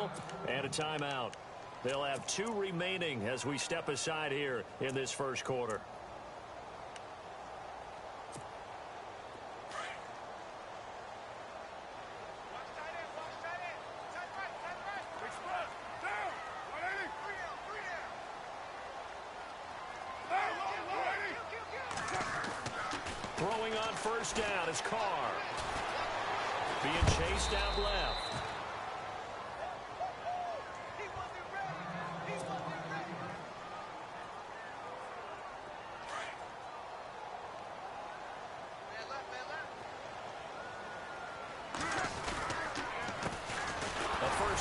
whistle and a timeout. They'll have 2 remaining as we step aside here in this first quarter. Throwing on first down is Carr. Being chased out left.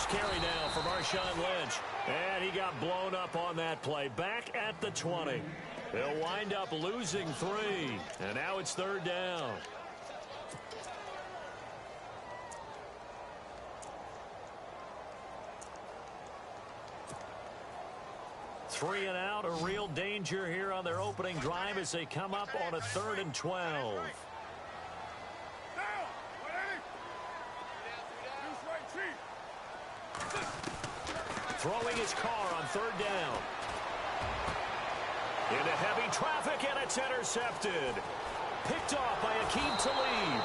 Carry now for Marshawn Lynch. And he got blown up on that play. Back at the 20. They'll wind up losing 3. And now it's third down. Three and out, a real danger here on their opening drive as they come up on a 3rd and 12. Throwing his Carr on 3rd down. Into heavy traffic, and it's intercepted. Picked off by Akeem Talib.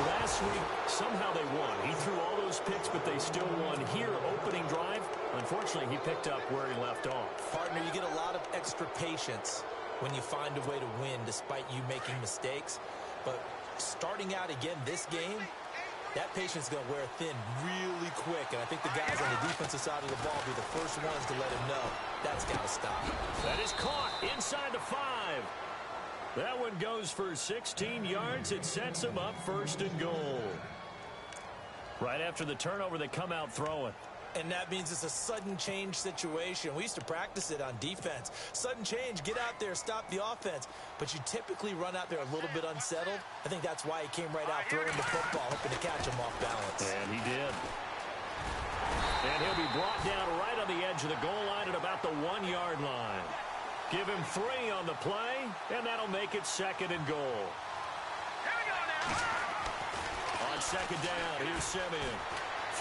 Last week, somehow they won. He threw all those picks, but they still won. Here, opening drive, unfortunately, he picked up where he left off. Partner, you get a lot of extra patience when you find a way to win despite you making mistakes. But starting out again this game, that patience is going to wear thin really quick, and I think the guys on the defensive side of the ball will be the first ones to let him know that's got to stop. That is caught inside the 5. That one goes for 16 yards. It sets him up 1st and goal. Right after the turnover, they come out throwing. And that means it's a sudden change situation. We used to practice it on defense. Sudden change, get out there, stop the offense. But you typically run out there a little bit unsettled. I think that's why he came right out throwing the football, hoping to catch him off balance. And he did. And he'll be brought down right on the edge of the goal line at about the 1-yard line. Give him 3 on the play, and that'll make it 2nd and goal. Here we go now. On 2nd down, here's Simeon.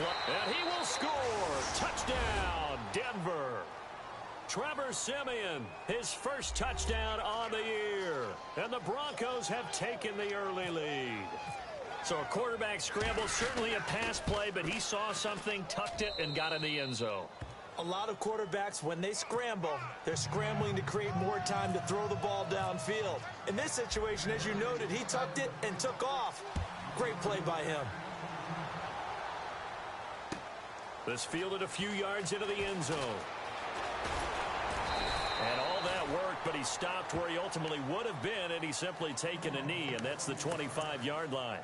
And he will score. Touchdown, Denver. Trevor Simeon, his first touchdown on the year. And the Broncos have taken the early lead. So a quarterback scramble, certainly a pass play, but he saw something, tucked it, and got in the end zone. A lot of quarterbacks, when they scramble, they're scrambling to create more time to throw the ball downfield. In this situation, as you noted, he tucked it and took off. Great play by him. This fielded a few yards into the end zone. And all that worked, but he stopped where he ultimately would have been, and he's simply taken a knee, and that's the 25-yard line.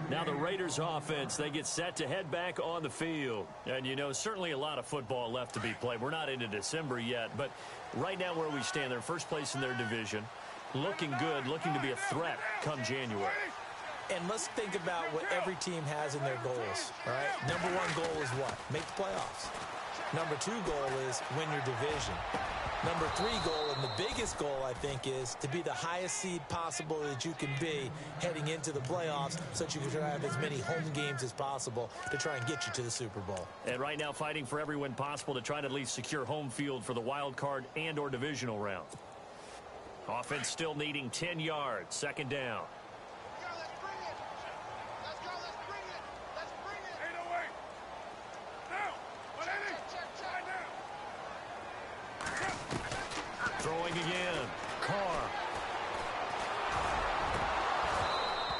Now the Raiders offense, they get set to head back on the field. And, you know, certainly a lot of football left to be played. We're not into December yet, but right now where we stand, they're first place in their division. Looking good, looking to be a threat come January. And let's think about what every team has in their goals, all right? Number 1 goal is what? Make the playoffs. Number 2 goal is win your division. Number 3 goal, and the biggest goal, I think, is to be the highest seed possible that you can be heading into the playoffs so that you can try to have as many home games as possible to try and get you to the Super Bowl. And right now fighting for every win possible to try to at least secure home field for the wild card and or divisional round. Offense still needing 10 yards. 2nd down. Throwing again. Carr.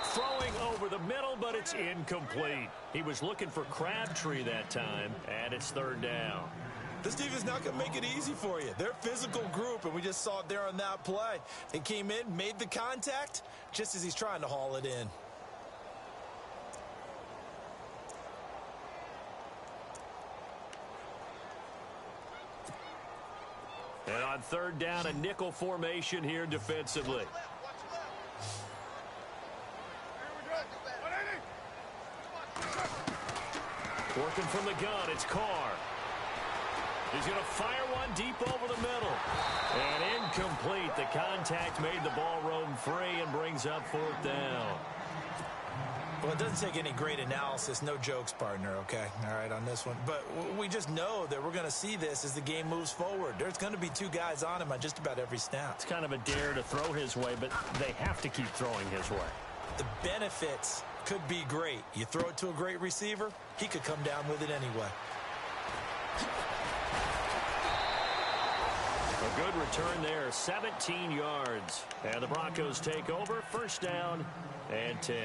Throwing over the middle, but it's incomplete. He was looking for Crabtree that time, and it's 3rd down. This defense not going to make it easy for you. They're a physical group, and we just saw it there on that play. He came in, made the contact, just as he's trying to haul it in. And on 3rd down, a nickel formation here defensively. Working from the gun, it's Carr. He's going to fire one deep over the middle. And incomplete. The contact made the ball roam free and brings up 4th down. Well, it doesn't take any great analysis. No jokes, partner, okay? All right, on this one. But we just know that we're going to see this as the game moves forward. There's going to be two guys on him on just about every snap. It's kind of a dare to throw his way, but they have to keep throwing his way. The benefits could be great. You throw it to a great receiver, he could come down with it anyway. A good return there, 17 yards. And the Broncos take over, first down and 10.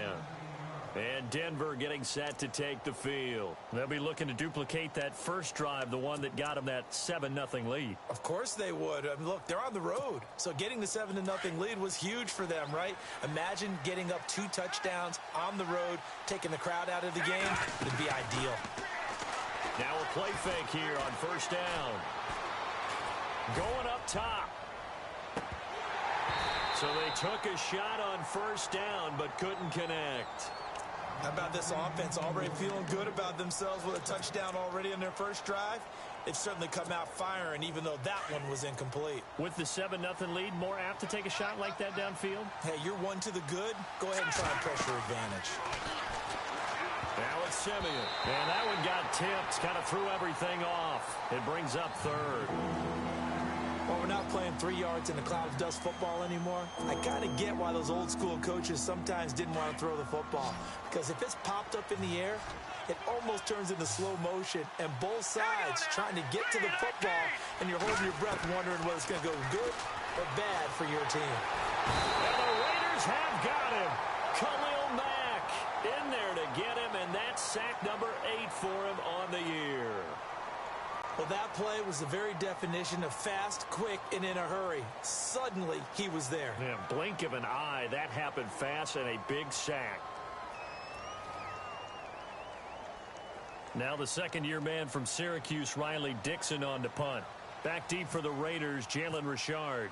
And Denver getting set to take the field. They'll be looking to duplicate that first drive, the one that got them that 7-0 lead. Of course they would. I mean, look, they're on the road. So getting the 7-0 lead was huge for them, right? Imagine getting up 2 touchdowns on the road, taking the crowd out of the game. It'd be ideal. Now a play fake here on first down. Going up top. So they took a shot on first down, but couldn't connect. How about this offense already feeling good about themselves with a touchdown already in their first drive? They've certainly come out firing, even though that one was incomplete. With the 7-0 lead, more apt to take a shot like that downfield? Hey, you're one to the good. Go ahead and try a pressure advantage. Now it's Simeon. And that one got tipped, kind of threw everything off. It brings up third. Well, we're not playing 3 yards in a cloud of dust football anymore. I kind of get why those old school coaches sometimes didn't want to throw the football. Because if it's popped up in the air, it almost turns into slow motion. And both sides trying to get to the football, and you're holding your breath wondering whether it's going to go good or bad for your team. And the Raiders have got him. Khalil Mack in there to get him, and that's sack number 8 for him on the year. Well, that play was the very definition of fast, quick, and in a hurry. Suddenly, he was there. Yeah, blink of an eye. That happened fast and a big sack. Now the second-year man from Syracuse, Riley Dixon, on to punt. Back deep for the Raiders, Jalen Richard.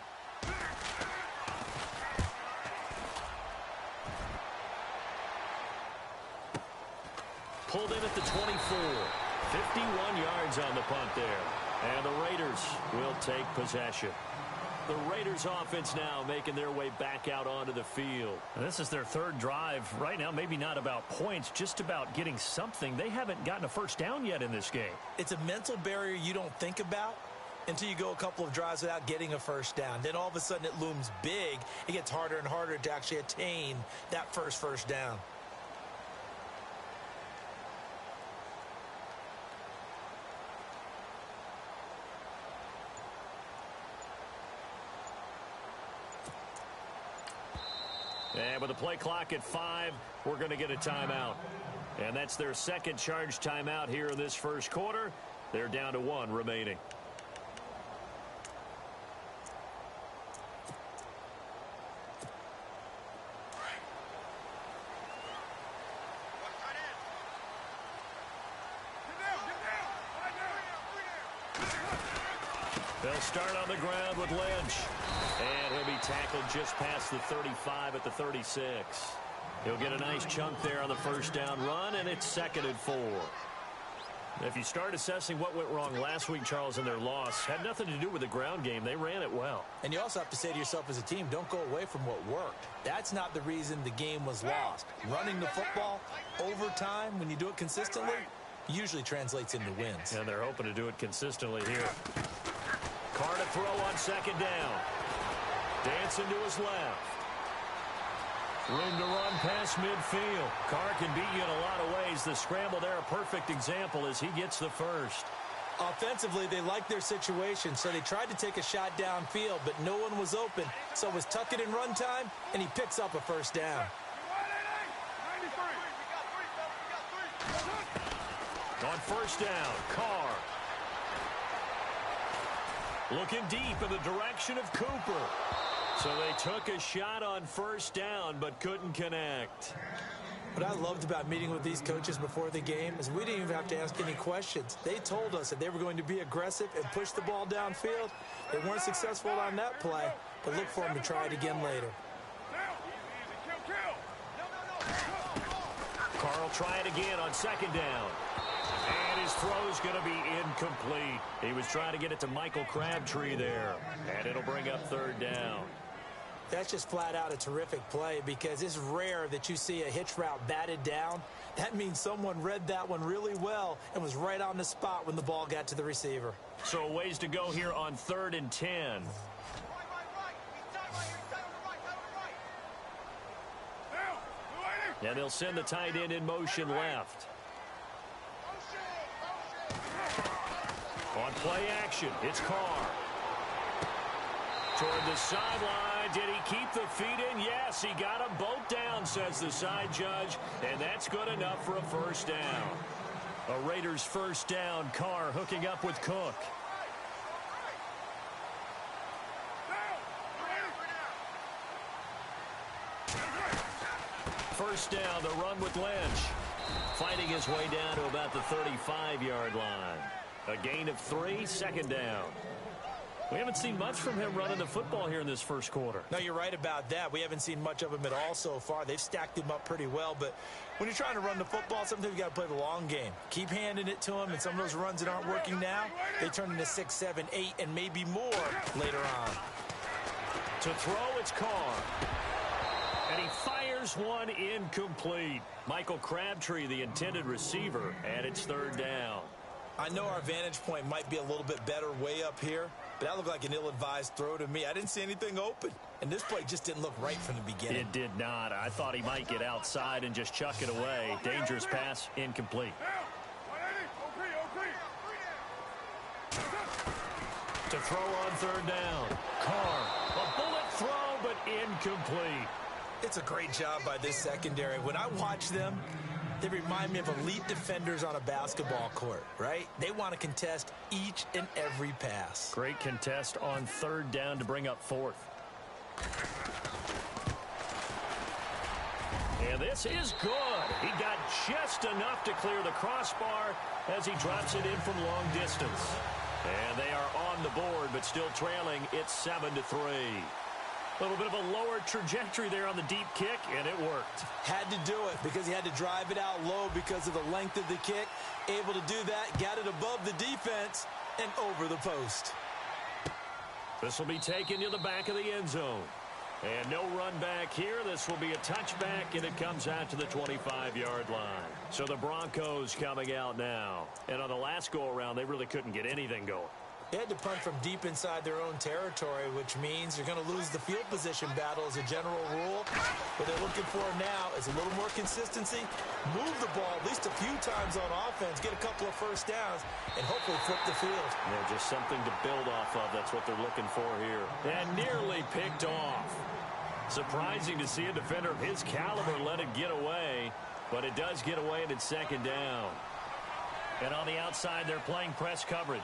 Pulled in at the 24. 51 yards on the punt there. And the Raiders will take possession. The Raiders offense now making their way back out onto the field. And this is their third drive. Right now, maybe not about points, just about getting something. They haven't gotten a first down yet in this game. It's a mental barrier you don't think about until you go a couple of drives without getting a first down. Then all of a sudden it looms big. It gets harder and harder to actually attain that first down. And with the play clock at 5, we're going to get a timeout. And that's their second charge timeout here in this first quarter. They're down to 1 remaining. They'll start on the ground with Lynch. And he'll be tackled just past the 35 at the 36. He'll get a nice chunk there on the first down run, and it's 2nd and 4. If you start assessing what went wrong last week, Charles, in their loss, had nothing to do with the ground game. They ran it well. And you also have to say to yourself as a team, don't go away from what worked. That's not the reason the game was lost. Running the football over time, when you do it consistently, usually translates into wins. And they're hoping to do it consistently here. Carr to throw on second down. Dancing to his left. Room to run past midfield. Carr can beat you in a lot of ways. The scramble there, a perfect example as he gets the first. Offensively, they liked their situation, so they tried to take a shot downfield, but no one was open. So it was tuck it in run time, and he picks up a first down. On first down, Carr. Looking deep in the direction of Cooper. So they took a shot on first down, but couldn't connect. What I loved about meeting with these coaches before the game is we didn't even have to ask any questions. They told us that they were going to be aggressive and push the ball downfield. They weren't successful on that play, but look for them to try it again later. Carr will try it again on second down. And his throw's going to be incomplete. He was trying to get it to Michael Crabtree there. And it'll bring up third down. That's just flat out a terrific play because it's rare that you see a hitch route batted down. That means someone read that one really well and was right on the spot when the ball got to the receiver. So a ways to go here on 3rd and 10. And they'll send the tight end in motion left. On play action, it's Carr. Toward the sideline. Did he keep the feet in? Yes, he got them both down, says the side judge. And that's good enough for a first down. A Raiders first down. Carr hooking up with Cook. First down, the run with Lynch. Fighting his way down to about the 35-yard line. A gain of 3, 2nd down. We haven't seen much from him running the football here in this first quarter. No, you're right about that. We haven't seen much of him at all so far. They've stacked him up pretty well, but when you're trying to run the football, sometimes you got to play the long game. Keep handing it to him, and some of those runs that aren't working now, they turn into 6, 7, 8, and maybe more later on. To throw, it's Carr. And he fires one incomplete. Michael Crabtree, the intended receiver, and it's 3rd down. I know our vantage point might be a little bit better way up here, but that looked like an ill-advised throw to me. I didn't see anything open, and this play just didn't look right from the beginning. It did not. I thought he might get outside and just chuck it away. Dangerous pass, incomplete. To throw on 3rd down. Carr, a bullet throw, but incomplete. It's a great job by this secondary. When I watch them, they remind me of elite defenders on a basketball court, right? They want to contest each and every pass. Great contest on 3rd down to bring up 4th. And this is good. He got just enough to clear the crossbar as he drops it in from long distance. And they are on the board, but still trailing. It's 7-3. A little bit of a lower trajectory there on the deep kick, and it worked. Had to do it because he had to drive it out low because of the length of the kick. Able to do that, got it above the defense and over the post. This will be taken to the back of the end zone. And no run back here. This will be a touchback, and it comes out to the 25-yard line. So the Broncos coming out now. And on the last go-around, they really couldn't get anything going. They had to punt from deep inside their own territory, which means you're going to lose the field position battle as a general rule. What they're looking for now is a little more consistency, move the ball at least a few times on offense, get a couple of first downs, and hopefully flip the field. Yeah, just something to build off of. That's what they're looking for here. And nearly picked off. Surprising to see a defender of his caliber let it get away, but it does get away and it's 2nd down. And on the outside, they're playing press coverage.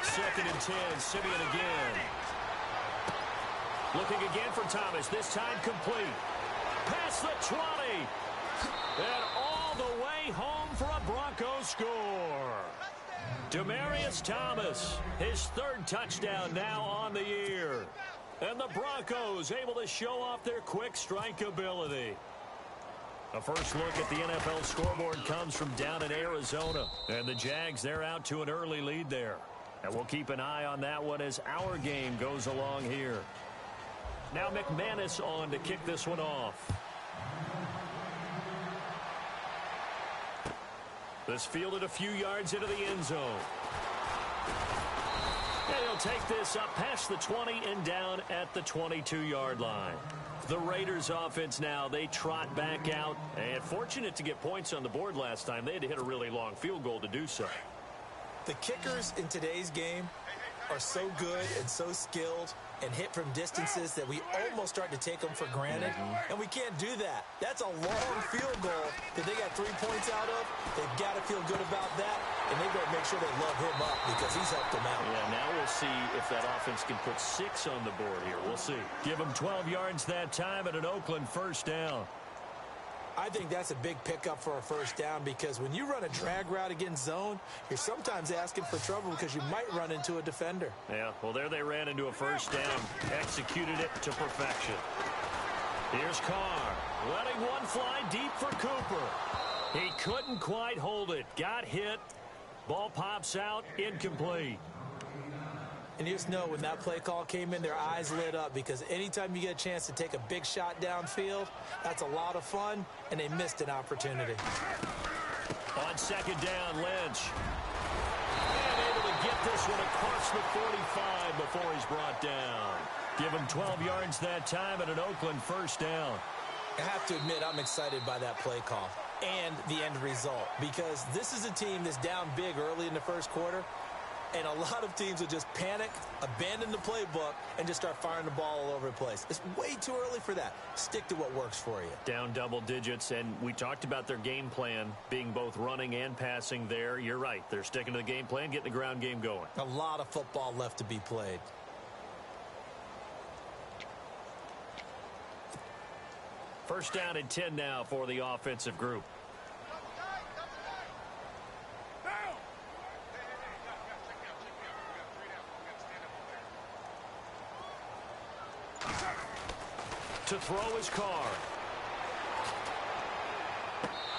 2nd and 10, Simeon again. Looking again for Thomas, this time complete. Past the 20. And all the way home for a Broncos score. Demaryius Thomas, his 3rd touchdown now on the year. And the Broncos able to show off their quick strike ability. A first look at the NFL scoreboard comes from down in Arizona. And the Jags, they're out to an early lead there. And we'll keep an eye on that one as our game goes along here. Now McManus on to kick this one off. This fielded a few yards into the end zone. And he'll take this up past the 20 and down at the 22-yard line. The Raiders offense now, they trot back out. And fortunate to get points on the board last time. They had to hit a really long field goal to do so. The kickers in today's game are so good and so skilled and hit from distances that we almost start to take them for granted. And we can't do that. That's a long field goal that they got 3 points out of. They've got to feel good about that, and they've got to make sure they love him up because he's helped them out. Yeah, now we'll see if that offense can put 6 on the board here. We'll see. Give them 12 yards that time and an Oakland first down. I think that's a big pickup for a first down because when you run a drag route against zone, you're sometimes asking for trouble because you might run into a defender. Yeah, well, there they ran into a first down. Executed it to perfection. Here's Carr, letting one fly deep for Cooper. He couldn't quite hold it. Got hit. Ball pops out, incomplete. And you just know when that play call came in, their eyes lit up because anytime you get a chance to take a big shot downfield, that's a lot of fun, and they missed an opportunity. On second down, Lynch. And able to get this one across the 45 before he's brought down. Give him 12 yards that time and an Oakland first down. I have to admit, I'm excited by that play call and the end result because this is a team that's down big early in the first quarter, and a lot of teams will just panic, abandon the playbook, and just start firing the ball all over the place. It's way too early for that. Stick to what works for you. Down double digits, and we talked about their game plan being both running and passing there. You're right. They're sticking to the game plan, getting the ground game going. A lot of football left to be played. First down and 10 now for the offensive group. To throw his car.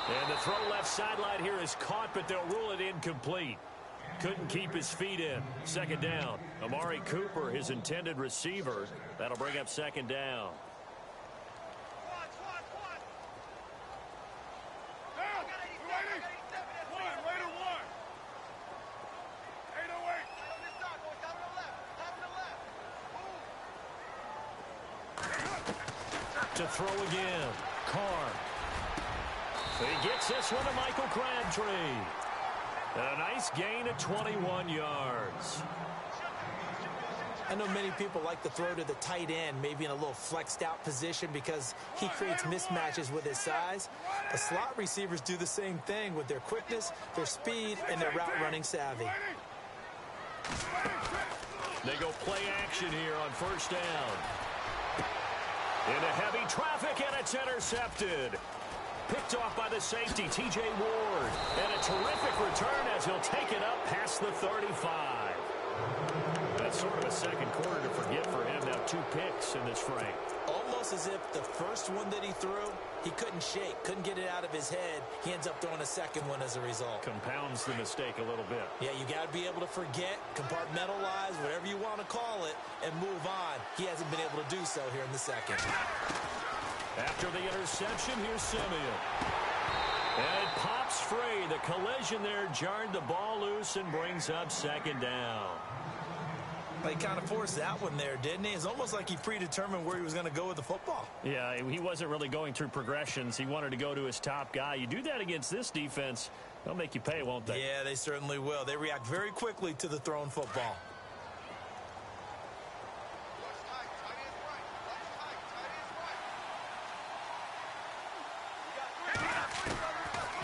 And the throw left sideline here is caught, but they'll rule it incomplete. Couldn't keep his feet in. Second down. Amari Cooper, his intended receiver. That'll bring up second down. To throw again. Carr. He gets this one to Michael Crabtree. And a nice gain of 21 yards. I know many people like to throw to the tight end, maybe in a little flexed out position because he creates mismatches with his size. The slot receivers do the same thing with their quickness, their speed, and their route running savvy. They go play action here on first down. Into heavy traffic, and it's intercepted. Picked off by the safety, T.J. Ward. And a terrific return as he'll take it up past the 35. That's sort of a second quarter to forget for him. Now 2 picks in this frame. Almost as if the first one that he threw, he couldn't shake, couldn't get it out of his head. He ends up throwing a second one as a result. Compounds the mistake a little bit. Yeah, you got to be able to forget, compartmentalize, whatever you want to call it, and move on. He hasn't been able to do so here in the second. After the interception, here's Simeon. And it pops free. The collision there jarred the ball loose and brings up second down. He kind of forced that one there, didn't he? It's almost like he predetermined where he was going to go with the football. Yeah, he wasn't really going through progressions. He wanted to go to his top guy. You do that against this defense, they'll make you pay, won't they? Yeah, they certainly will. They react very quickly to the thrown football.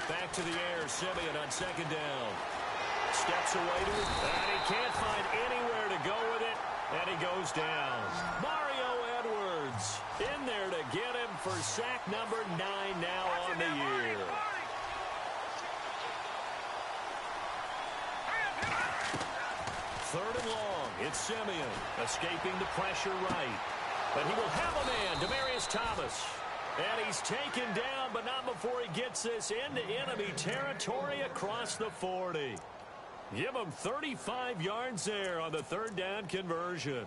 Back to the air, Simeon on second down. Steps away to it, and he can't find anywhere to go with it, and he goes down. Mario Edwards in there to get him for sack number 9 now on the year. Third and long, it's Simeon escaping the pressure right. But he will have a man, Demaryius Thomas. And he's taken down, but not before he gets this into enemy territory across the 40. Give him 35 yards there on the third down conversion.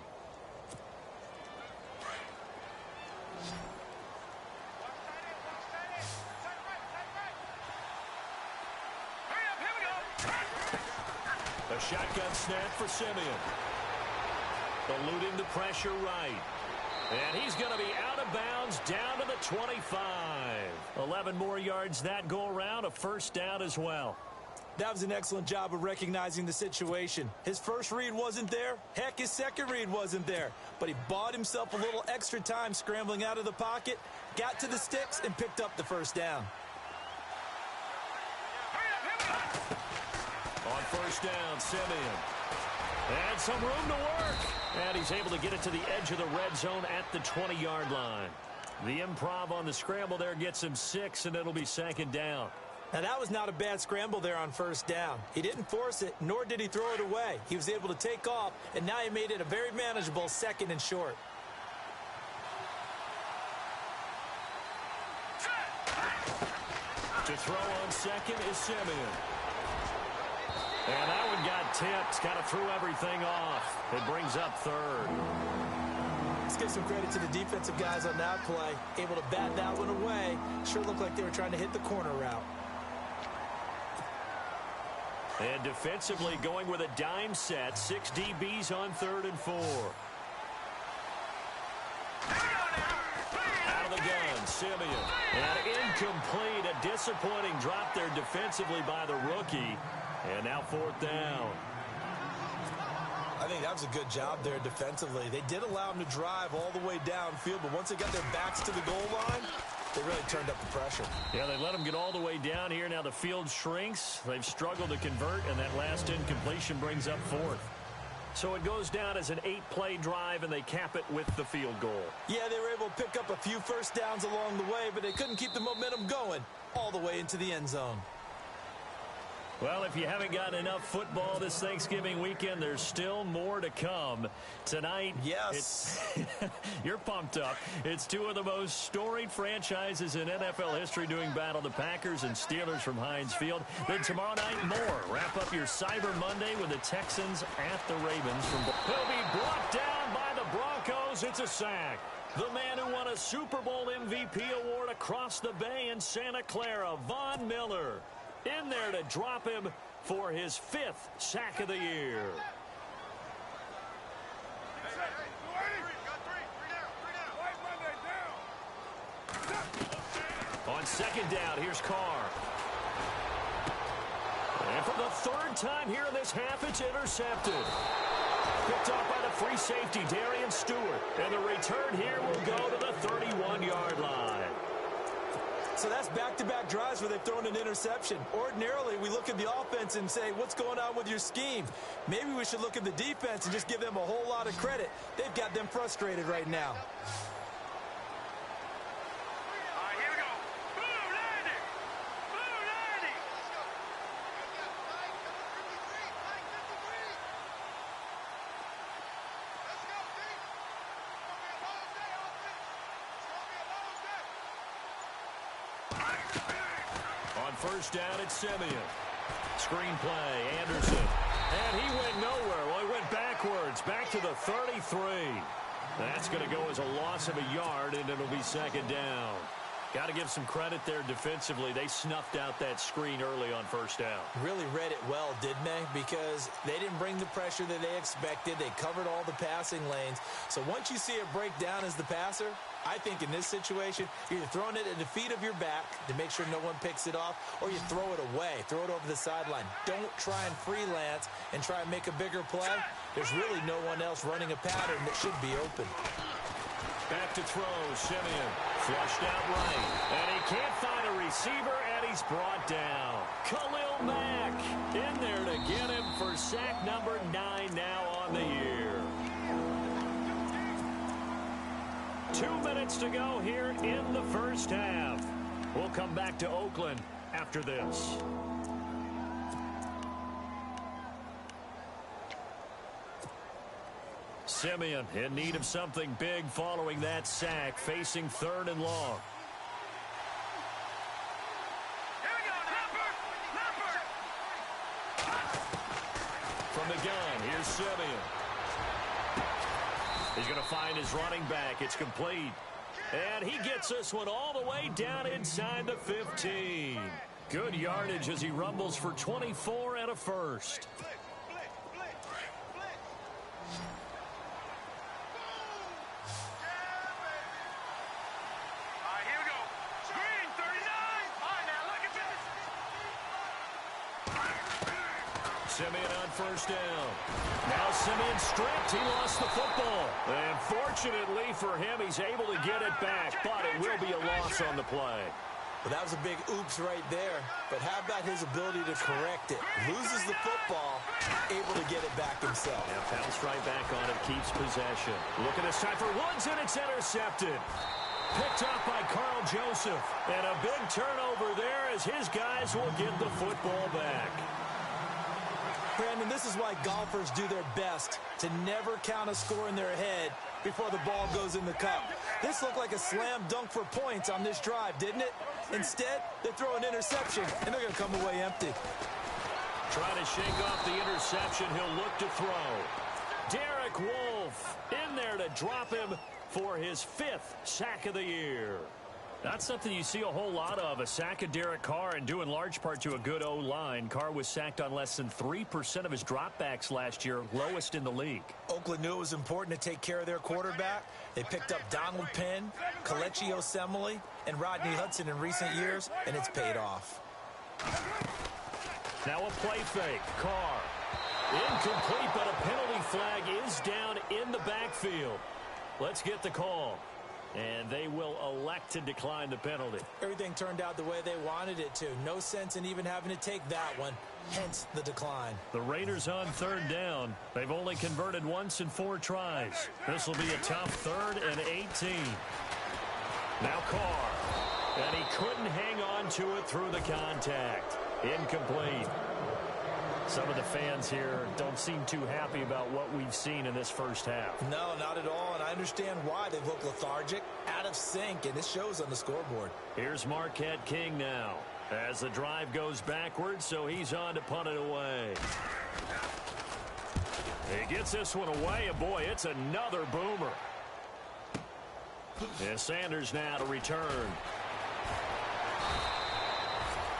A shotgun snap for Simeon. Eluding the pressure right. And he's going to be out of bounds down to the 25. 11 more yards that go around, a first down as well. That was an excellent job of recognizing the situation. His first read wasn't there. Heck, his second read wasn't there. But he bought himself a little extra time scrambling out of the pocket, got to the sticks, and picked up the first down. On first down, Simeon. And some room to work. And he's able to get it to the edge of the red zone at the 20-yard line. The improv on the scramble there gets him 6, and it'll be second down. Now, that was not a bad scramble there on first down. He didn't force it, nor did he throw it away. He was able to take off, and now he made it a very manageable second and short. To throw on second is Simeon. And that one got tipped. Kind of threw everything off. It brings up third. Let's give some credit to the defensive guys on that play. Able to bat that one away. Sure looked like they were trying to hit the corner route. And defensively going with a dime set. 6 DBs on 3rd and 4. Out of the gun, Simeon. And incomplete. A disappointing drop there defensively by the rookie. And now 4th down. I think that was a good job there defensively. They did allow them to drive all the way downfield, but once they got their backs to the goal line, they really turned up the pressure. Yeah, they let them get all the way down here. Now the field shrinks. They've struggled to convert, and that last incompletion brings up 4th. So it goes down as an 8-play drive, and they cap it with the field goal. Yeah, they were able to pick up a few first downs along the way, but they couldn't keep the momentum going all the way into the end zone. Well, if you haven't gotten enough football this Thanksgiving weekend, there's still more to come. Tonight, yes, you're pumped up. It's two of the most storied franchises in NFL history doing battle, the Packers and Steelers from Heinz Field. Then tomorrow night, more. Wrap up your Cyber Monday with the Texans at the Ravens. He'll be brought down by the Broncos. It's a sack. The man who won a Super Bowl MVP award across the bay in Santa Clara, Von Miller, in there to drop him for his 5th sack of the year. On 2nd down, here's Carr. And for the 3rd time here in this half, it's intercepted. Picked off by the free safety, Darian Stewart. And the return here will go to the 31-yard line. So that's back-to-back drives where they've thrown an interception. Ordinarily, we look at the offense and say, what's going on with your scheme? Maybe we should look at the defense and just give them a whole lot of credit. They've got them frustrated right now. All right, here we go. Boom, landing. Boom, landing. Let's go, D. It's going to be a long day, Austin. It's going to be a long day. On 1st down, it's Simeon. Screen play, Anderson. And he went nowhere. Well, he went backwards, back to the 33. That's going to go as a loss of a yard, and it'll be 2nd down. Got to give some credit there defensively. They snuffed out that screen early on 1st down. Really read it well, didn't they? Because they didn't bring the pressure that they expected. They covered all the passing lanes. So once you see it break down as the passer, I think in this situation, you're either throwing it at the feet of your back to make sure no one picks it off, or you throw it away, throw it over the sideline. Don't try and freelance and try and make a bigger play. There's really no one else running a pattern that should be open. Back to throw, Simeon. Flushed out right. And he can't find a receiver, and he's brought down. Khalil Mack in there to get him for sack number 9 now on the year. 2 minutes to go here in the 1st half. We'll come back to Oakland after this. Simeon in need of something big following that sack, facing 3rd and long. Here we go, Hopper. From the gun, here's Simeon. He's going to find his running back. It's complete. And he gets this one all the way down inside the 15. Good yardage as he rumbles for 24 and a first. Simeon on 1st down. Now Simeon stripped. He lost the football. And fortunately for him, he's able to get it back, but it will be a loss on the play. Well, that was a big oops right there. But how about his ability to correct it? Loses the football, able to get it back himself. Yeah, pounced right back on it, keeps possession. Look at this time for Woods, and it's intercepted. Picked up by Carl Joseph. And a big turnover there as his guys will get the football back. Brandon, this is why golfers do their best to never count a score in their head before the ball goes in the cup. This looked like a slam dunk for points on this drive, didn't it? Instead, they throw an interception, and they're going to come away empty. Trying to shake off the interception. He'll look to throw. Derek Wolfe in there to drop him for his 5th sack of the year. That's something you see a whole lot of, a sack of Derek Carr, and due in large part to a good O-line. Carr was sacked on less than 3% of his dropbacks last year, lowest in the league. Oakland knew it was important to take care of their quarterback. They picked up Donald Penn, Kelechi Osemele, and Rodney Hudson in recent years, and it's paid off. Now a play fake. Carr. Incomplete, but a penalty flag is down in the backfield. Let's get the call. And they will elect to decline the penalty. Everything turned out the way they wanted it to. No sense in even having to take that one, hence the decline. The Raiders on 3rd down. They've only converted once in 4 tries. This will be a tough 3rd and 18. Now Carr. And he couldn't hang on to it through the contact. Incomplete. Some of the fans here don't seem too happy about what we've seen in this first half. No, not at all, and I understand why. They've looked lethargic, out of sync, and it shows on the scoreboard. Here's Marquette King now as the drive goes backwards, so he's on to punt it away. He gets this one away, and boy, it's another boomer. And Sanders now to return.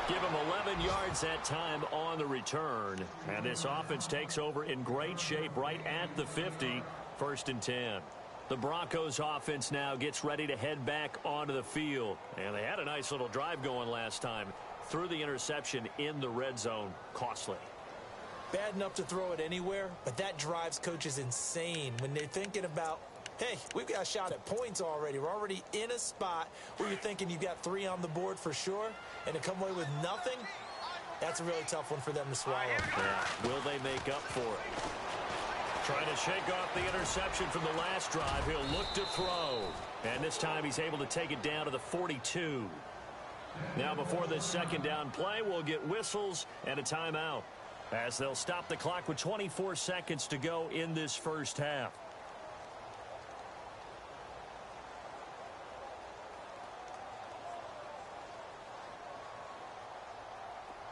Give him 11 yards that time on the return. And this offense takes over in great shape right at the 50, 1st and 10. The Broncos offense now gets ready to head back onto the field. And they had a nice little drive going last time. Threw the interception in the red zone. Costly. Bad enough to throw it anywhere, but that drives coaches insane when they're thinking about, hey, we've got a shot at points already. We're already in a spot where you're thinking you've got 3 on the board for sure, and to come away with nothing, that's a really tough one for them to swallow. Yeah. Will they make up for it? Trying to shake off the interception from the last drive. He'll look to throw. And this time he's able to take it down to the 42. Now before this 2nd down play, we'll get whistles and a timeout, as they'll stop the clock with 24 seconds to go in this first half.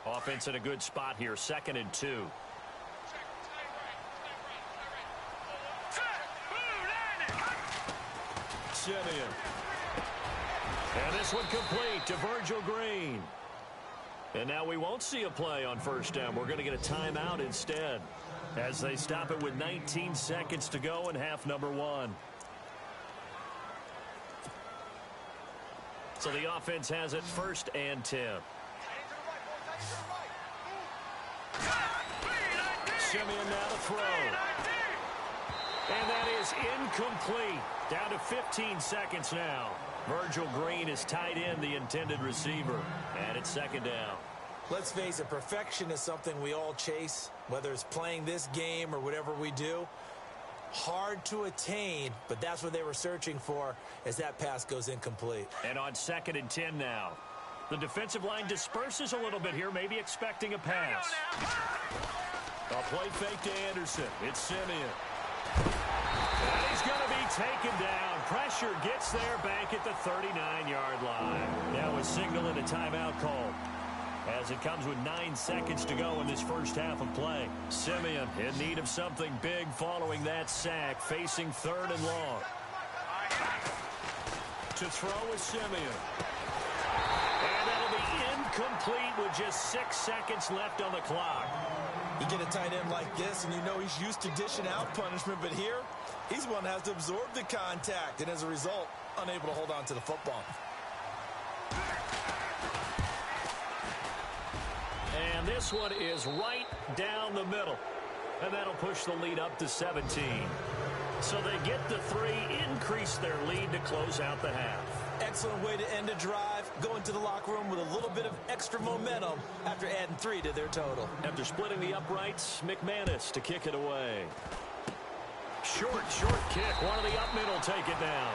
Offense in a good spot here, 2nd and 2. Simeon. And this one complete to Virgil Green. And now we won't see a play on 1st down. We're going to get a timeout instead, as they stop it with 19 seconds to go in half number 1. So the offense has it 1st and 10. Simeon now to throw. And that is incomplete. Down to 15 seconds now. Virgil Green is tied in the intended receiver. And it's 2nd down. Let's face it, perfection is something we all chase, whether it's playing this game or whatever we do. Hard to attain, but that's what they were searching for as that pass goes incomplete. And on 2nd and 10 now. The defensive line disperses a little bit here, maybe expecting a pass. A play fake to Anderson. It's Simeon. And he's going to be taken down. Pressure gets there back at the 39-yard line. Now a signal and a timeout call, as it comes with 9 seconds to go in this first half of play. Simeon in need of something big following that sack, facing 3rd and long. To throw is Simeon. And that'll be incomplete with just 6 seconds left on the clock. You get a tight end like this, and you know he's used to dishing out punishment, but here, he's one that has to absorb the contact, and as a result, unable to hold on to the football. And this one is right down the middle. And that'll push the lead up to 17. So they get the 3, increase their lead to close out the half. Excellent way to end a drive. Go into the locker room with a little bit of extra momentum after adding 3 to their total. After splitting the uprights, McManus to kick it away. Short kick. One of the up middle take it down.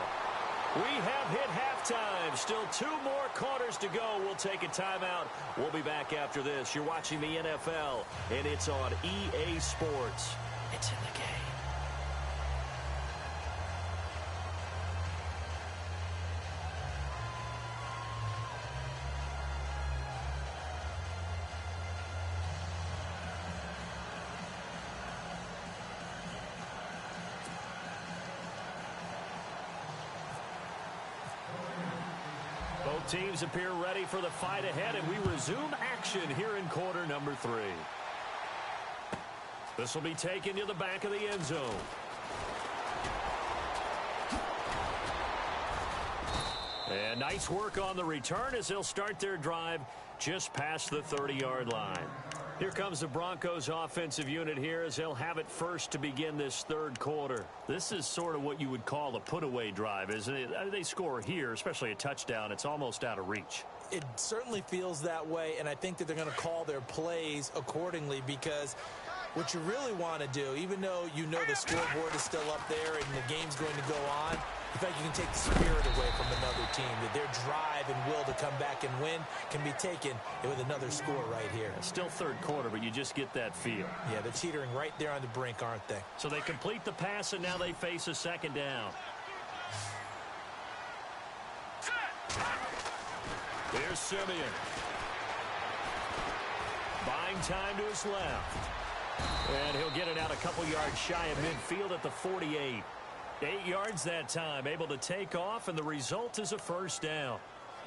We have hit halftime. Still 2 more quarters to go. We'll take a timeout. We'll be back after this. You're watching the NFL, and it's on EA Sports. It's in the game. teams appear ready for the fight ahead, and we resume action here in quarter number 3. This will be taken to the back of the end zone. And nice work on the return as they'll start their drive just past the 30-yard line. Here comes the Broncos offensive unit here as they'll have it first to begin this third quarter. This is sort of what you would call a put-away drive, isn't it? They score here, especially a touchdown. It's almost out of reach. It certainly feels that way, and I think that they're going to call their plays accordingly because what you really want to do, even though you know the scoreboard is still up there and the game's going to go on, in fact, you can take the spirit away from another team, that their drive and will to come back and win can be taken with another score right here. It's still third quarter, but you just get that feel. Yeah, they're teetering right there on the brink, aren't they? So they complete the pass, and now they face a second down. Here's Simeon. Buying time to his left. And he'll get it out a couple yards shy of midfield at the 48. 8 yards that time, able to take off, and the result is a first down.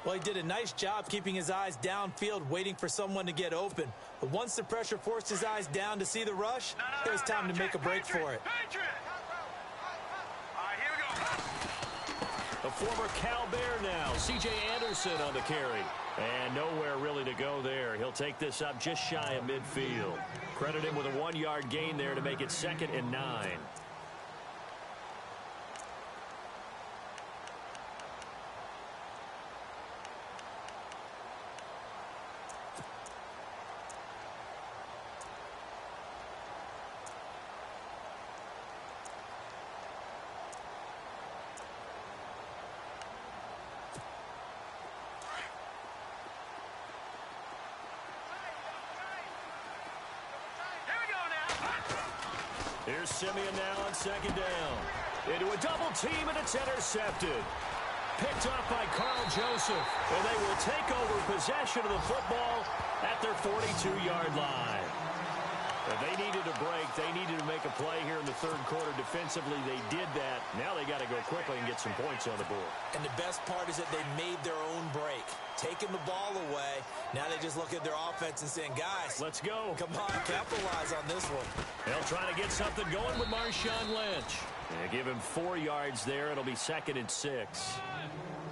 Well, he did a nice job keeping his eyes downfield, waiting for someone to get open. But once the pressure forced his eyes down to see the rush, it was time to make a break for it. A former Cal Bear now, C.J. Anderson on the carry. And nowhere really to go there. He'll take this up just shy of midfield. Credit him with a 1-yard gain there to make it 2nd and 9. Here's Simeon now on second down. Into a double team, and it's intercepted. Picked off by Carl Joseph. And they will take over possession of the football at their 42-yard line. If they needed a break, they needed to make a play here in the third quarter. Defensively, they did that. Now they got to go quickly and get some points on the board. And the best part is that they made their own break. Taking the ball away. Now they just look at their offense and saying, guys, let's go. Come on, capitalize on this one. They'll try to get something going with Marshawn Lynch. They give him 4 yards there. It'll be 2nd and 6.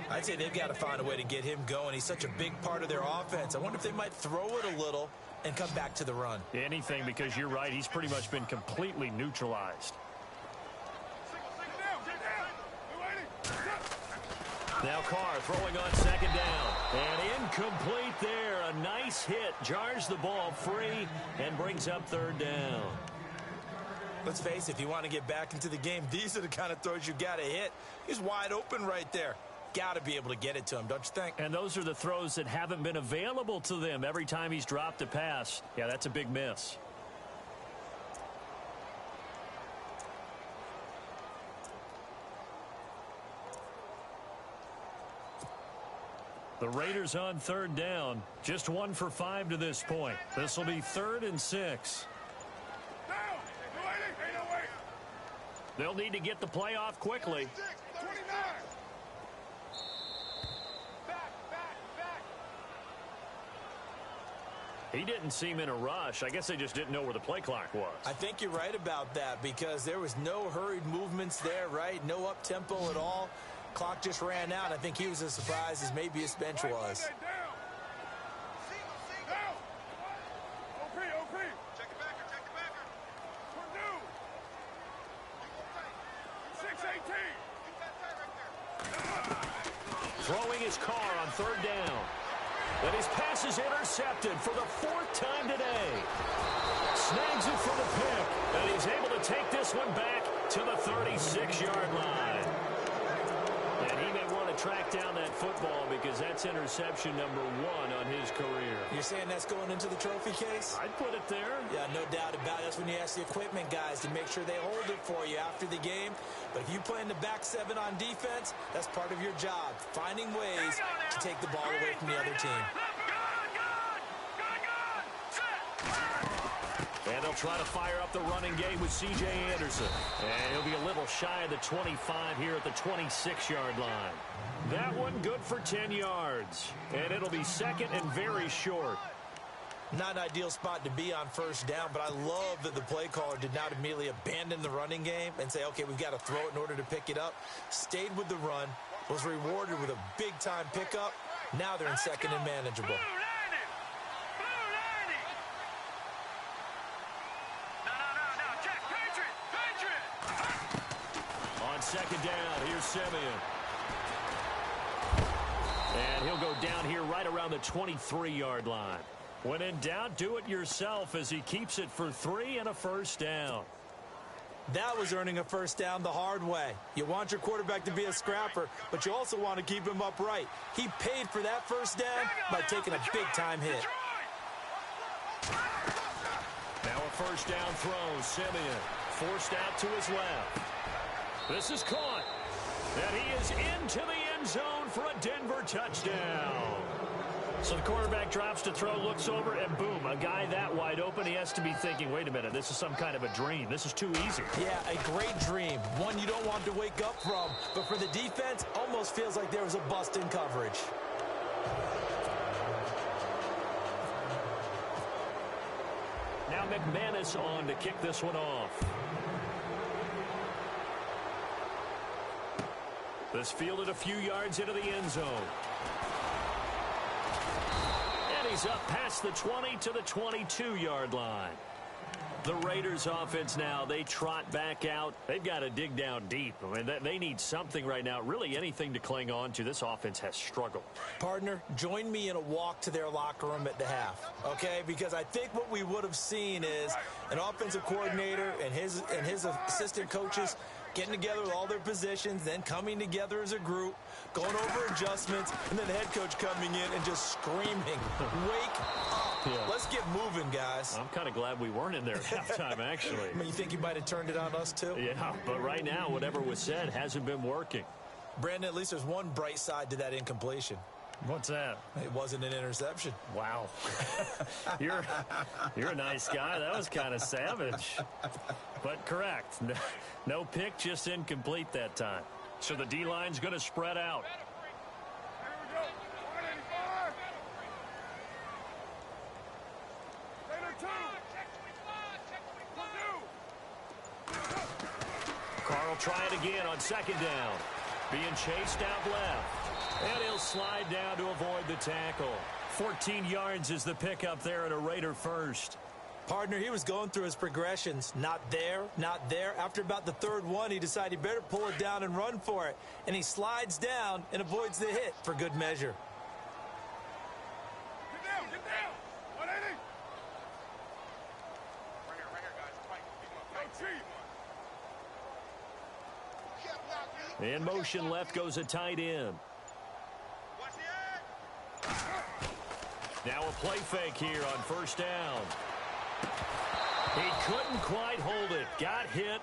I'd say they've got to find a way to get him going. He's such a big part of their offense. I wonder if they might throw it a little and come back to the run. Anything, because you're right. He's pretty much been completely neutralized. Now Carr throwing on second down. And incomplete there. A nice hit. Jars the ball free and brings up third down. Let's face it, if you want to get back into the game, these are the kind of throws you got to hit. He's wide open right there. Got to be able to get it to him, don't you think? And those are the throws that haven't been available to them every time he's dropped a pass. Yeah, that's a big miss. The Raiders on third down. Just 1 for 5 to this point. This will be 3rd and 6. They'll need to get the play off quickly. He didn't seem in a rush. I guess they just didn't know where the play clock was. I think you're right about that because there was no hurried movements there, right? No up-tempo at all. Clock just ran out. I think he was as surprised as maybe his bench was. Throwing his car on third down. And his pass is intercepted for the 4th time today. Snags it for the pick. And he's able to take this one back to the 36-yard line. And he may want to track down that football because that's interception number 1 on his career. You're saying that's going into the trophy case? I'd put it there. Yeah, no doubt about it. That's when you ask the equipment guys to make sure they hold it for you after the game. But if you play in the back 7 on defense, that's part of your job, finding ways to take the ball away from the other team. And they'll try to fire up the running game with C.J. Anderson. And he'll be a little shy of the 25 here at the 26-yard line. That one good for 10 yards. yards. And it'll be second and very short. Not an ideal spot to be on first down, but I love that the play caller did not immediately abandon the running game and say, okay, we've got to throw it in order to pick it up. Stayed with the run, was rewarded with a big-time pickup. Now they're in second and manageable. On second down, here's Simeon. And he'll go down here right around the 23-yard line. When in doubt, do it yourself as he keeps it for 3 and a first down. That was earning a first down the hard way. You want your quarterback to be a scrapper, but you also want to keep him upright. He paid for that first down by taking a big-time hit. Now a first down throw. Simeon forced out to his left. This is caught. And he is into the end zone for a Denver touchdown. So the quarterback drops to throw, looks over, and boom, a guy that wide open, he has to be thinking, wait a minute, this is some kind of a dream. This is too easy. Yeah, a great dream. One you don't want to wake up from. But for the defense, almost feels like there was a bust in coverage. Now McManus on to kick this one off. This fielded a few yards into the end zone. He's up past the 20 to the 22-yard line. The Raiders offense now, they trot back out. They've got to dig down deep. I mean, they need something right now, really anything to cling on to. This offense has struggled. Partner, join me in a walk to their locker room at the half, okay? Because I think what we would have seen is an offensive coordinator and his assistant coaches getting together with all their positions, then coming together as a group, going over adjustments, and then the head coach coming in and just screaming, wake up. Yeah. Let's get moving, guys. I'm kind of glad we weren't in there at halftime, actually. I mean, you think you might have turned it on us, too? Yeah, but right now, whatever was said hasn't been working. Brandon, at least there's one bright side to that incompletion. What's that? It wasn't an interception. Wow. You're a nice guy. That was kind of savage. But correct. No pick, just incomplete that time. So the D-line's going to spread out. Carl try it again on second down. Being chased out left. And he'll slide down to avoid the tackle. 14 yards is the pickup there and a Raider first. Partner, he was going through his progressions. Not there, not there. After about the third one, he decided he better pull it down and run for it. And he slides down and avoids the hit for good measure. Get down, get down. 180. Right here, guys. In motion left goes a tight end. Now a play fake here on first down. He couldn't quite hold it. Got hit.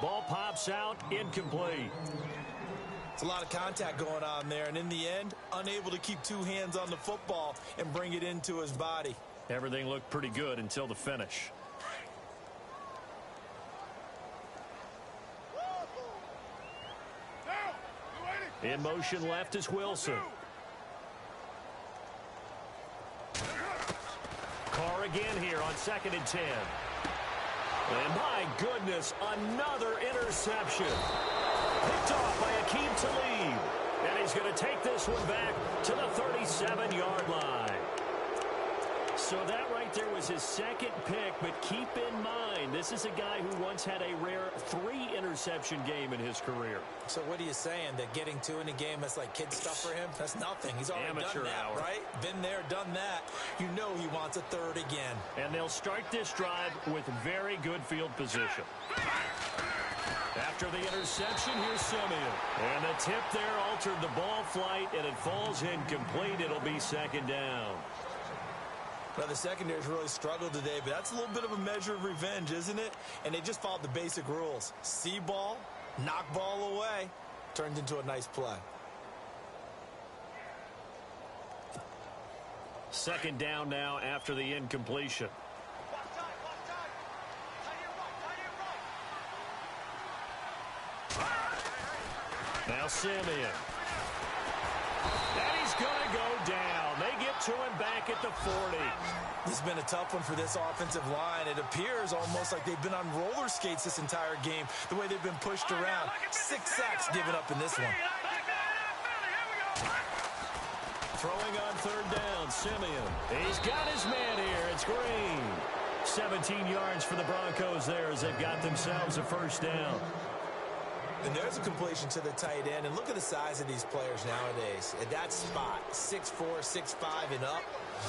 Ball pops out. Incomplete. It's a lot of contact going on there, and in the end, unable to keep two hands on the football and bring it into his body. Everything looked pretty good until the finish. In motion left is Wilson. Carr again here on 2nd and 10. And my goodness, another interception. Picked off by Akeem Talib. And he's going to take this one back to the 37-yard line. So that right there was his second pick, but keep in mind, this is a guy who once had a rare 3-interception game in his career. So what are you saying, that getting 2 in a game, that's like kid stuff for him? That's nothing. He's already Amateur done that, hour. right? Been there, done that. You know he wants a third again. And they'll start this drive with very good field position. After the interception, here's Simeon. And the tip there altered the ball flight, and it falls incomplete. It'll be 2nd down. Well, the secondary's really struggled today, but that's a little bit of a measure of revenge, isn't it? And they just followed the basic rules. See ball, knock ball away, turned into a nice play. 2nd down now after the incompletion. Now Simeon. And he's going to go down. They get to him back at the 40. This has been a tough one for this offensive line. It appears almost like they've been on roller skates this entire game, the way they've been pushed around. 6 sacks given up in this one. Throwing on third down, Simeon. He's got his man here. It's Green. 17 yards for the Broncos there as they've got themselves a first down. And there's a completion to the tight end. And look at the size of these players nowadays. At that spot, 6'4", 6'5", and up.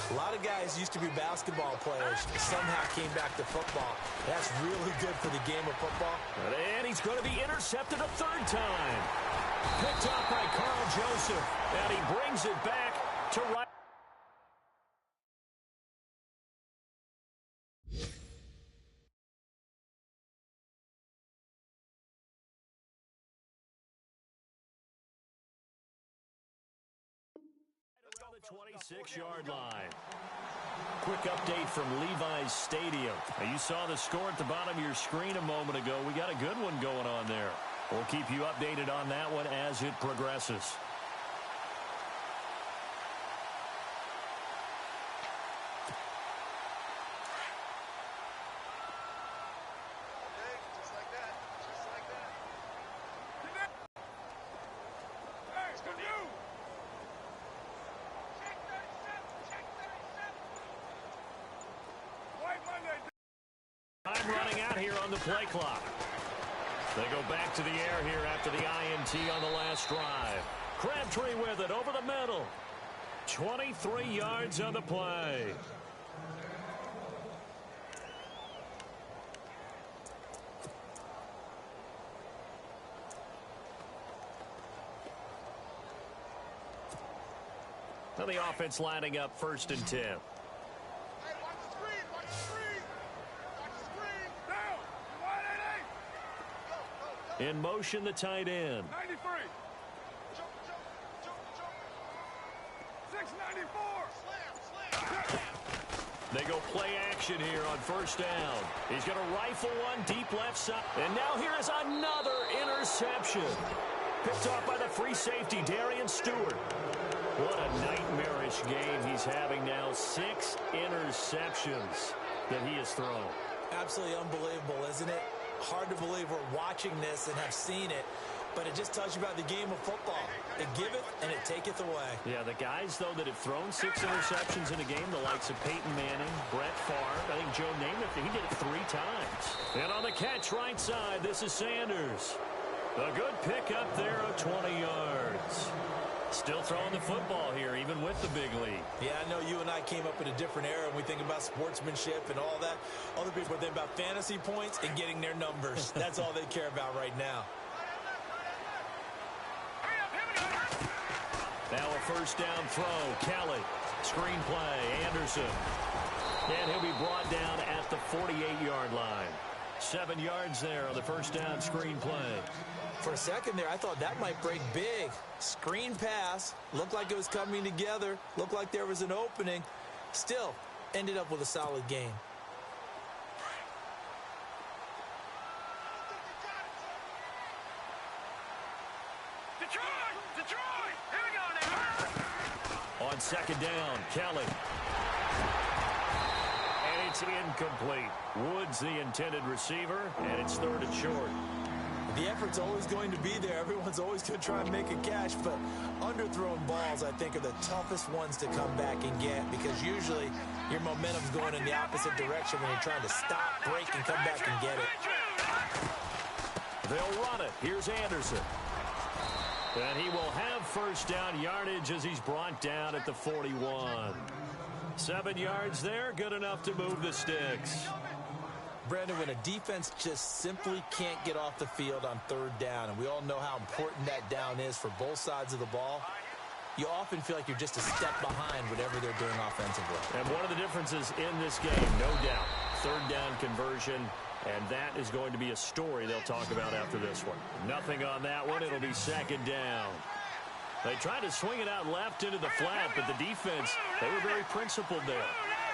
A lot of guys used to be basketball players, somehow came back to football. That's really good for the game of football. And he's going to be intercepted a third time. Picked up by Carl Joseph. And he brings it back to right. Around the 26-yard line. Quick update from Levi's Stadium. Now, you saw the score at the bottom of your screen a moment ago. We got a good one going on there. We'll keep you updated on that one as it progresses. Time running out here on the play clock. They go back to the air here after the INT on the last drive. Crabtree with it over the middle. 23 yards on the play. Now the offense lining up 1st and 10. In motion, the tight end. 93. 694. They go play action here on 1st down. He's going to rifle one deep left side. And now here is another interception. Picked off by the free safety, Darian Stewart. What a nightmarish game he's having now. 6 interceptions that he has thrown. Absolutely unbelievable, isn't it? Hard to believe we're watching this and have seen it, but it just tells you about the game of football. It giveth and it taketh away. Yeah, the guys, though, that have thrown 6 interceptions in a game, the likes of Peyton Manning, Brett Favre, I think Joe Namath, he did it 3 times. And on the catch right side, this is Sanders. A good pickup there of 20 yards. Still throwing the football here, even with the big lead. Yeah, I know you and I came up in a different era, and we think about sportsmanship and all that. Other people think about fantasy points and getting their numbers. That's all they care about right now. Now a 1st down throw. Kelly. Screen play. Anderson. And he'll be brought down at the 48-yard line. 7 yards there on the 1st down screen play. For a second there, I thought that might break big. Screen pass. Looked like it was coming together. Looked like there was an opening. Still, ended up with a solid game. Detroit! Here we go now. On 2nd down, Kelly. And it's incomplete. Woods the intended receiver, and it's 3rd and short. The effort's always going to be there. Everyone's always going to try and make a catch, but underthrown balls, I think, are the toughest ones to come back and get because usually your momentum's going in the opposite direction when you're trying to stop, break, and come back and get it. They'll run it. Here's Anderson. And he will have 1st down yardage as he's brought down at the 41. 7 yards there, good enough to move the sticks. Brandon, when a defense just simply can't get off the field on 3rd down, and we all know how important that down is for both sides of the ball, you often feel like you're just a step behind whatever they're doing offensively. And one of the differences in this game, no doubt, 3rd down conversion, and that is going to be a story they'll talk about after this one. Nothing on that one. It'll be 2nd down. They tried to swing it out left into the flat, but the defense, they were very principled there.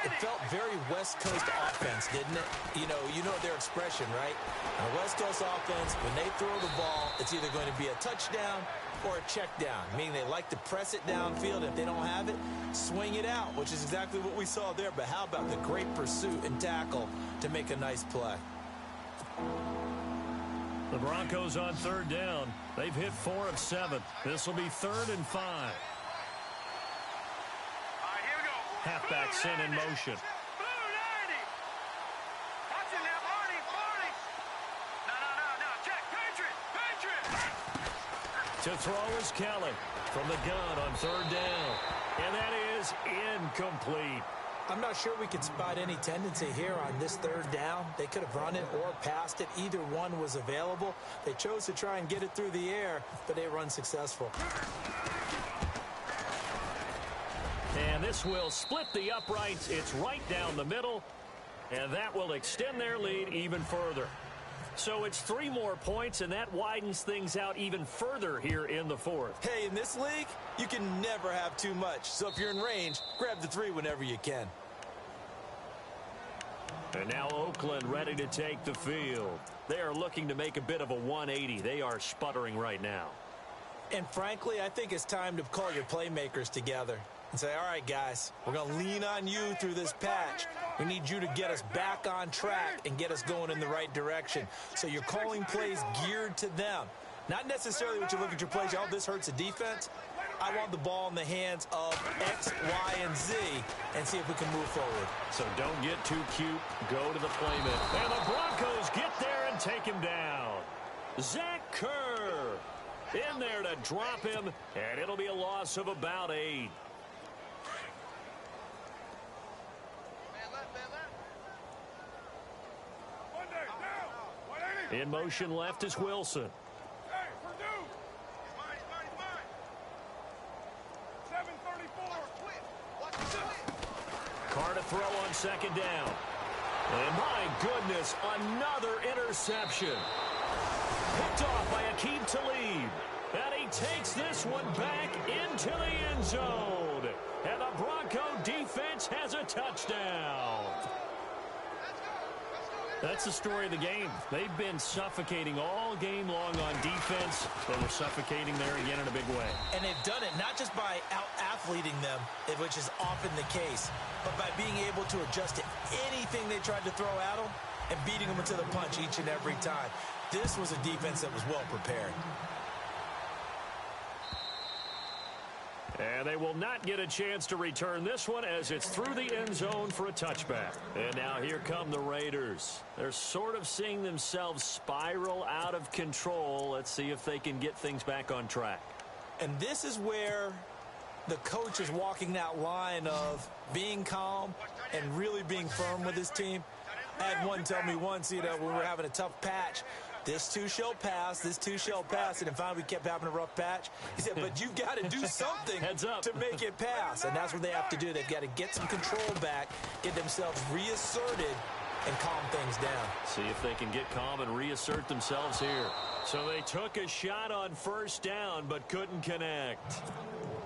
It felt very West Coast offense, didn't it? You know their expression, right? On a West Coast offense, when they throw the ball, it's either going to be a touchdown or a check down, meaning they like to press it downfield. If they don't have it, swing it out, which is exactly what we saw there. But how about the great pursuit and tackle to make a nice play? The Broncos on third down. They've hit 4 of 7. This will be 3rd and 5. All right, here we go. Halfback sent in motion. Blue 90. Watch it now, Barney. No. Check. Patriot. To throw is Kelly from the gun on third down. And that is incomplete. I'm not sure we can spot any tendency here on this third down. They could have run it or passed it. Either one was available. They chose to try and get it through the air, but they were unsuccessful. And this will split the uprights. It's right down the middle, and that will extend their lead even further. So it's 3 more points, and that widens things out even further here in the 4th. Hey, in this league, you can never have too much. So if you're in range, grab the 3 whenever you can. And now Oakland ready to take the field. They are looking to make a bit of a 180. They are sputtering right now. And frankly, I think it's time to call your playmakers together and say, all right, guys, we're going to lean on you through this patch. We need you to get us back on track and get us going in the right direction. So you're calling plays geared to them. Not necessarily what you look at your plays, oh, this hurts the defense. I want the ball in the hands of X, Y, and Z and see if we can move forward. So don't get too cute. Go to the playman. And the Broncos get there and take him down. Zach Kerr in there to drop him, and it'll be a loss of about 8. In motion left is Wilson. Hey, Purdue. He's mine. 734. Carr to throw on second down. And my goodness, another interception. Picked off by Aqib Talib. And he takes this one back into the end zone. And the Bronco defense has a touchdown. That's the story of the game. They've been suffocating all game long on defense. They were suffocating there again in a big way. And they've done it not just by out-athleting them, which is often the case, but by being able to adjust to anything they tried to throw at them and beating them into the punch each and every time. This was a defense that was well prepared. And they will not get a chance to return this one as it's through the end zone for a touchback. And now here come the Raiders. They're sort of seeing themselves spiral out of control. Let's see if they can get things back on track. And this is where the coach is walking that line of being calm and really being firm with his team. I had one tell me once, when we were having a tough patch, this too shall pass, this too shall pass. And then finally we kept having a rough patch. He said, but you've got to do something to make it pass. And that's what they have to do. They've got to get some control back, get themselves reasserted, and calm things down. See if they can get calm and reassert themselves here. So they took a shot on first down, but couldn't connect.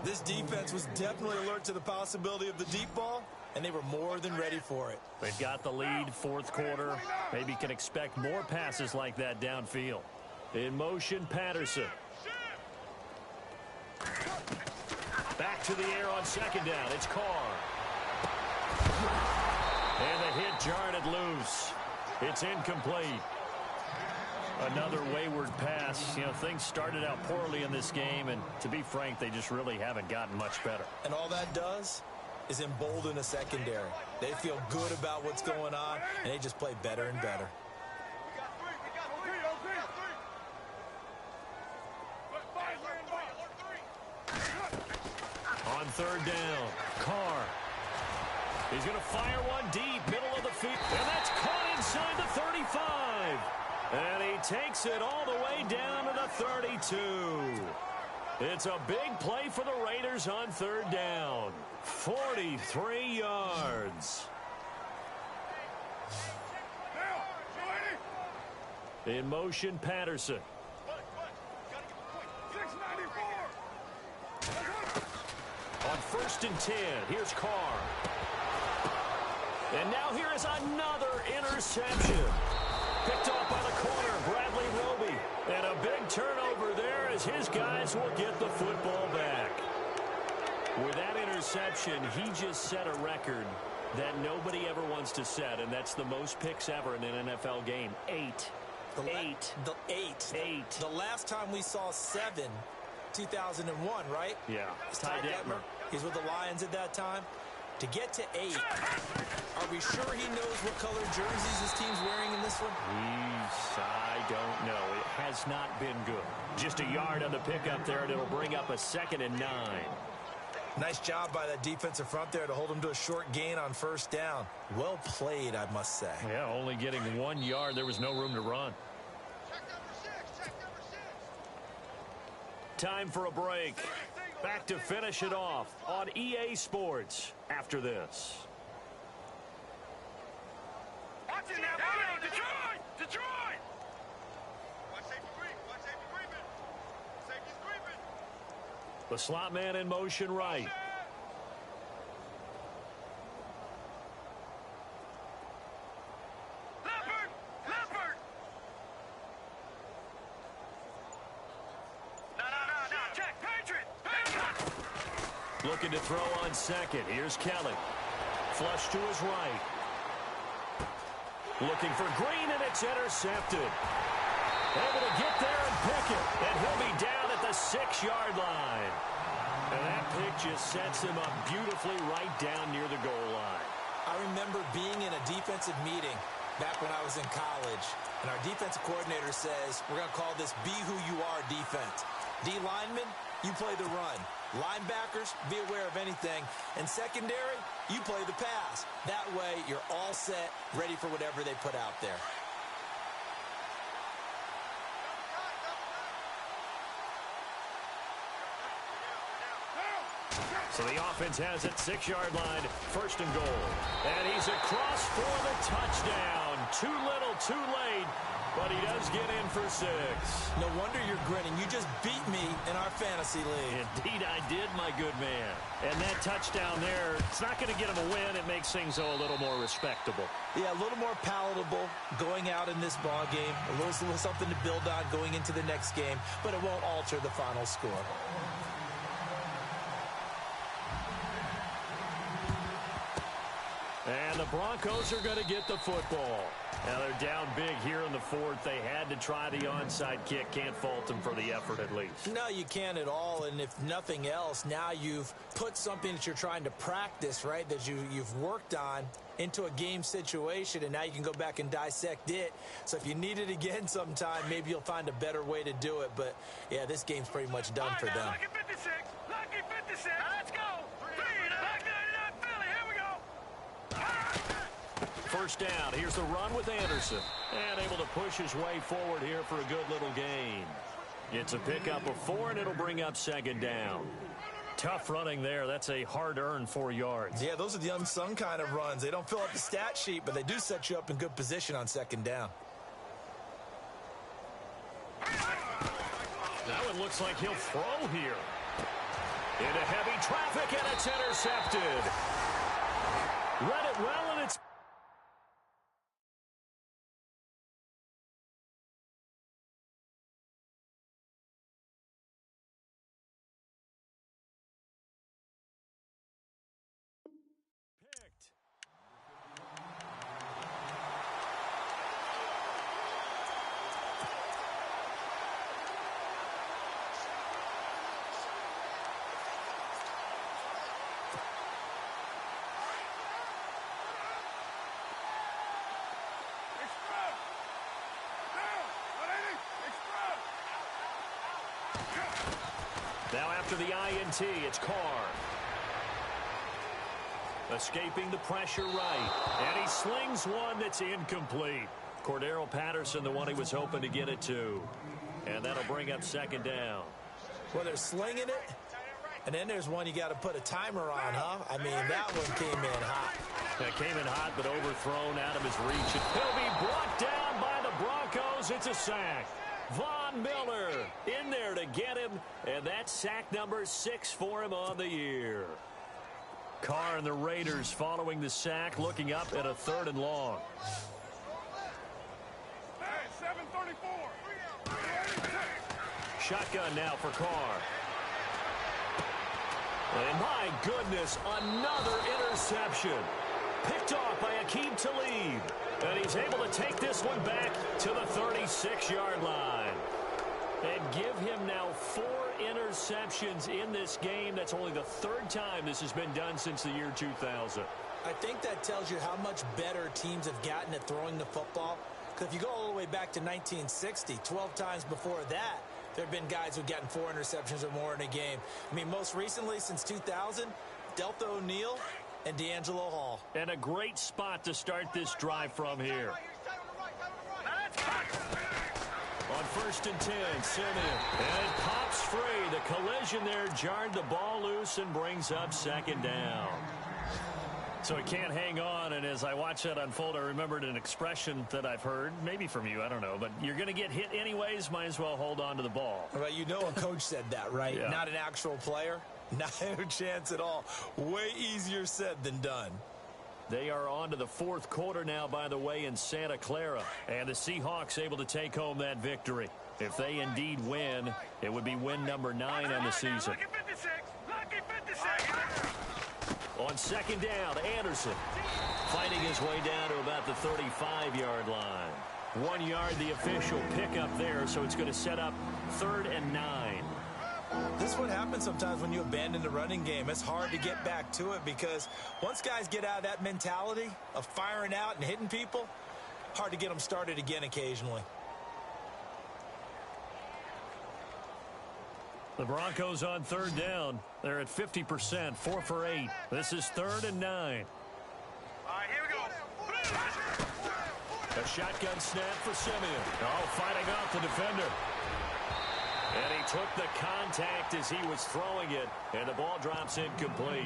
This defense was definitely alert to the possibility of the deep ball, and they were more than ready for it. They've got the lead, 4th quarter. Maybe can expect more passes like that downfield. In motion, Patterson. Back to the air on second down. It's Carr. And the hit jarred it loose. It's incomplete. Another wayward pass. Things started out poorly in this game, and to be frank, they just really haven't gotten much better. And all that does is embolden a secondary. They feel good about what's going on, and they just play better and better. On third down, Carr. He's going to fire one deep, middle of the field, and that's caught inside the 35. And he takes it all the way down to the 32. It's a big play for the Raiders on third down. 43 yards. In motion, Patterson. On 1st and 10, here's Carr. And now here is another interception. Picked off by the corner, Bradley Roby. And a big turnover there as as his guys will get the football back. With that interception, he just set a record that nobody ever wants to set, and that's the most picks ever in an NFL game. 8. The last time we saw 7, 2001, right? Yeah. Ty Detmer. He's with the Lions at that time. To get to 8, are we sure he knows what color jerseys his team's wearing in this one? I don't know. It has not been good. Just a yard on the pickup there, and it'll bring up a 2nd and 9. Nice job by that defensive front there to hold him to a short gain on first down. Well played, I must say. Yeah, only getting 1 yard. There was no room to run. Time for a break. Back to finish it off on EA Sports after this. Watch it now, Detroit! Detroit! Watch safety creep. Watch safety creeping. Safety's creeping. The slot man in motion right. Leopard! No. Check. Patriot! Looking to throw on 2nd. Here's Kelly. Flush to his right. Looking for Green, and it's intercepted. Able to get there and pick it. And he'll be down at the 6-yard line. And that pick just sets him up beautifully right down near the goal line. I remember being in a defensive meeting back when I was in college, and our defensive coordinator says, we're going to call this Be Who You Are defense. D linemen, you play the run. Linebackers, be aware of anything. And secondary, you play the pass. That way, you're all set, ready for whatever they put out there. So the offense has it, 6-yard line, 1st and goal. And he's across for the touchdown. Too little, too late, but he does get in for 6. No wonder you're grinning. You just beat me in our fantasy league. Indeed I did, my good man. And that touchdown there, it's not going to get him a win. It makes things, a little more respectable. Yeah, a little more palatable going out in this ball game. A little something to build on going into the next game, but it won't alter the final score. And the Broncos are going to get the football. Now they're down big here in the 4th. They had to try the onside kick. Can't fault them for the effort at least. No, you can't at all. And if nothing else, now you've put something that you're trying to practice, right, that you've worked on into a game situation, and now you can go back and dissect it. So if you need it again sometime, maybe you'll find a better way to do it. But, yeah, this game's pretty much done for them. Lucky 56. Lucky 56. Let's go. Lucky 99 Philly. Here we go. 1st down. Here's the run with Anderson. And able to push his way forward here for a good little gain. It's a pickup of 4, and it'll bring up 2nd down. Tough running there. That's a hard-earned 4 yards. Yeah, those are the unsung kind of runs. They don't fill up the stat sheet, but they do set you up in good position on 2nd down. That one looks like he'll throw here. Into heavy traffic, and it's intercepted. Read it well, and it's picked. Now after the INT, it's Carr. Escaping the pressure right. And he slings one that's incomplete. Cordero Patterson, the one he was hoping to get it to. And that'll bring up 2nd down. Well, they're slinging it, and then there's one you got to put a timer on, huh? I mean, that one came in hot. That came in hot, but overthrown out of his reach. He'll be brought down by the Broncos. It's a sack. Von Miller in there to get him, and that's sack number 6 for him on the year. Carr and the Raiders following the sack, looking up at a 3rd and long. Hey, 7:34. Shotgun now for Carr. And my goodness, another interception. Picked off by Aqib Talib. And he's able to take this one back to the 36-yard line. And give him now 4 interceptions in this game. That's only the 3rd time this has been done since the year 2000. I think that tells you how much better teams have gotten at throwing the football. Because if you go all the way back to 1960, 12 times before that, there have been guys who've gotten 4 interceptions or more in a game. I mean, most recently, since 2000, Delta O'Neal and D'Angelo Hall. And a great spot to start this drive from here. On 1st and 10, Simeon. And it pops free. The collision there jarred the ball loose and brings up 2nd down. So it can't hang on, and as I watch that unfold, I remembered an expression that I've heard, maybe from you, I don't know, but you're going to get hit anyways, might as well hold on to the ball. Well, you know a coach said that, right? Yeah. Not an actual player. Not a chance at all. Way easier said than done. They are on to the 4th quarter now, by the way, in Santa Clara, and the Seahawks able to take home that victory. If they indeed win, it would be win number 9 on the season. On 2nd down, Anderson fighting his way down to about the 35-yard line. 1 yard, the official pickup there, so it's going to set up 3rd and 9. This is what happens sometimes when you abandon the running game. It's hard to get back to it because once guys get out of that mentality of firing out and hitting people, hard to get them started again occasionally. The Broncos on 3rd down. They're at 50%, 4 for 8. This is 3rd and 9. All right, here we go. A shotgun snap for Simeon. Oh, fighting off the defender. And he took the contact as he was throwing it, and the ball drops incomplete.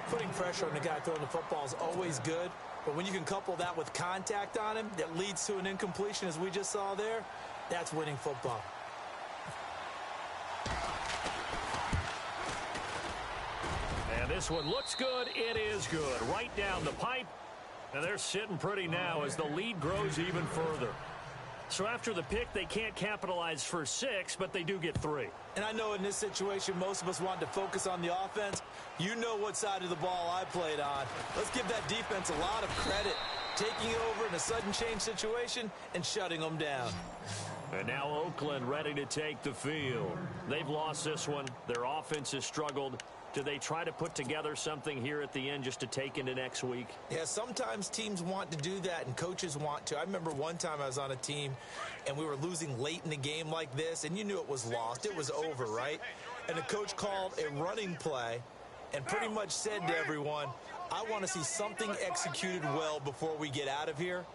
Putting pressure on the guy throwing the football is always good, but when you can couple that with contact on him that leads to an incompletion, as we just saw there, that's winning football. And this one looks good. It is good. Right down the pipe. And they're sitting pretty now as the lead grows even further. So after the pick, they can't capitalize for 6, but they do get 3. And I know in this situation, most of us want to focus on the offense. You know what side of the ball I played on. Let's give that defense a lot of credit. Taking it over in a sudden change situation and shutting them down. And now Oakland ready to take the field. They've lost this one. Their offense has struggled. Do they try to put together something here at the end just to take into next week? Yeah, sometimes teams want to do that and coaches want to. I remember one time I was on a team and we were losing late in the game like this, and you knew it was lost. It was over, right? And the coach called a running play and pretty much said to everyone, I want to see something executed well before we get out of here.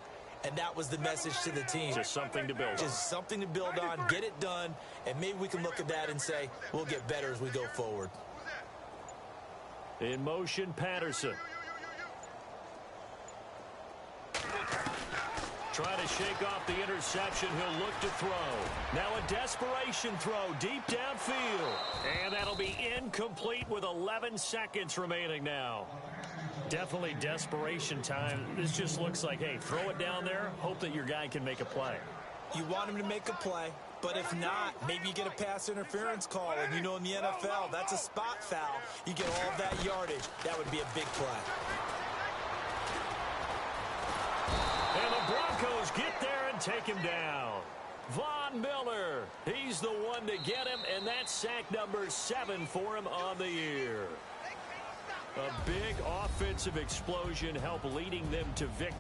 And that was the message to the team. Just something to build on. Just something to build on, get it done, and maybe we can look at that and say, we'll get better as we go forward. In motion, Patterson. Trying to shake off the interception. He'll look to throw. Now a desperation throw deep downfield. And that'll be incomplete with 11 seconds remaining now. Definitely desperation time. This just looks like, hey, throw it down there, hope that your guy can make a play. You want him to make a play, but if not, maybe you get a pass interference call, and you know in the NFL, that's a spot foul. You get all of that yardage. That would be a big play. And the Broncos get there and take him down. Von Miller, he's the one to get him, and that's sack number 7 for him on the year. A big offensive explosion helped leading them to victory.